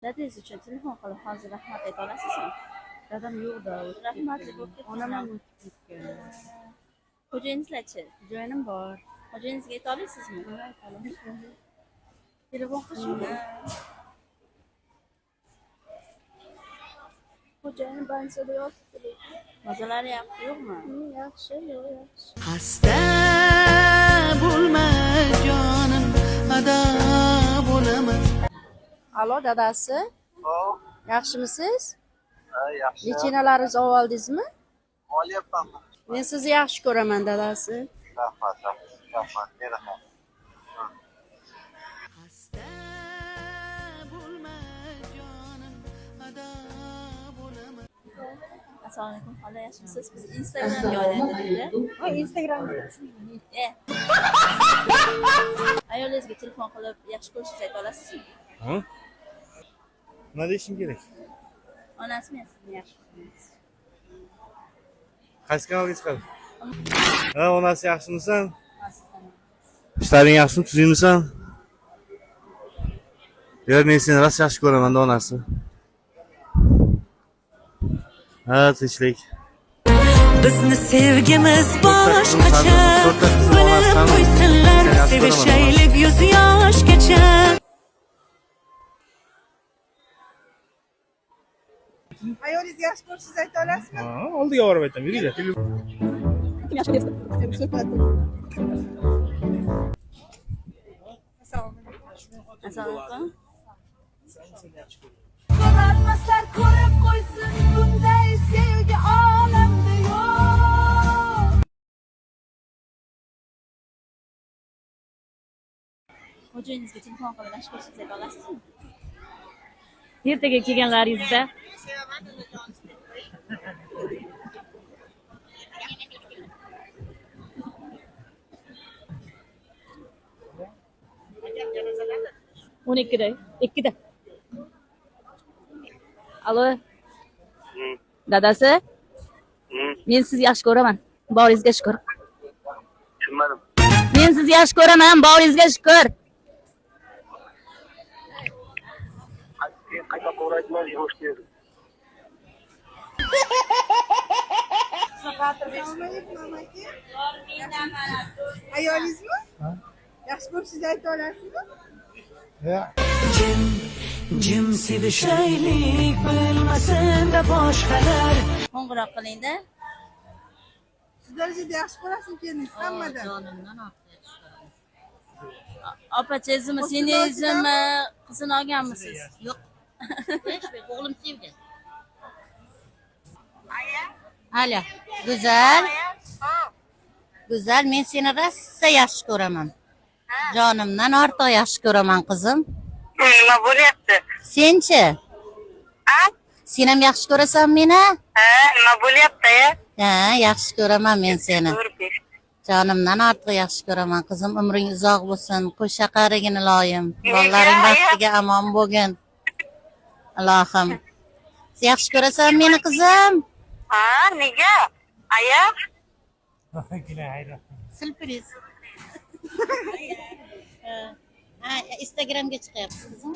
Dadangiz uchun telefon qilib hozir rahmat ayta olasizmi? Dadam yo'qda. Rahmatli bo'lib ketdi. Onam ham o'tib ketgan. Xo'jayinizlarchi? Joyinim bor. Xo'jayinizga ayta olasizmi? Aytaman. Telefon qilishmi? Xo'jayinim bansada yotibdi. Mazalari yo'qmi? Yaxshi, yaxshi. Xasta bo'lma jonim, ado bo'laman. Alo, dadasi. Hop, Yaxshimisiz? yaxshi. Lechinalarni olib oldingizmi? Olyapmanmi? Men sizni yaxshi ko'raman, dadasi. Rahmat, rahmat. Meni ham. Xasta bo'lma jonim, ado bo'laman. Assalomu alaykum. Xola yaxshimisiz? Biz Instagramga olyapmiz. Instagramda. Ayolingizga telefon qilib yaxshi ko'rishingizni ayta olasizmi? Ha? Nima deyishim kerak? Onasi men sizni yaxshi ko'raman. Qaysi kanalga chiqadi? Ha, onasi yaxshimisan? Ishlaring yaxshimi, tuzingmisan? Yo'q, men seni rost yaxshi ko'raman-da onasi. Ha, tinchlik. Bizni sevgimiz boshqacha. Bilib qo'ysinlar, sevishaylik yuz yoshgacha. Ayolingizga yaxshi ko'rishingizni ayta olasizmi? Ha, oldiga borib aytaman, yuringlar. Assalomu alaykum. Ko'rmaslar ko'rib qo'ysin, bunday sevgi olamda yo'q. Xo'jayinizga telefon qilib yaxshi ko'rishingizni ayta olasizmi? Ertaga kelganlaringizda. O'n ikkida. Alo. Dadasi? Men sizni yaxshi ko'raman. Boringizga shukr. Tushunmadim. Men sizni yaxshi ko'raman. Boringizga shukr. Qayta ko'rayman, yo'q dedim. Assalomu alaykum, amaki. Ayolingizmi? Yaxshi ko'rishingizni ayta olasizmi? Jim sevishaylik, bilmasin-da boshqalar. Qo'ng'iroq qiling-da. Siz darajada yaxshi ko'rasizmi kendingiz hammadan? Opachizmi, singlizmi, qizini olganmisiz? Yo'q. O'g'lim sevgan. Alo, Go'zal. Go'zal, men seni rosa yaxshi ko'raman. Jonimdan ortiq yaxshi ko'raman, qizim. Nima bo'lyapti? Senchi? Ha? Sen ham yaxshi ko'rasan meni? Ha, nima bo'lyapti? Ha, yaxshi ko'raman men seni. Ko'rib. Jonimdan ortiq yaxshi ko'raman, qizim. Umring uzoq bo'lsin, qo'sha qarigini loyim. Bolalaring baxtiga amon bo'lgin. Ilohim. Sen yaxshi ko'rasan meni, qizim? Ha, nega? Aya? Sürpriz. Ha, Instagramga chiqyapsiz, qizim.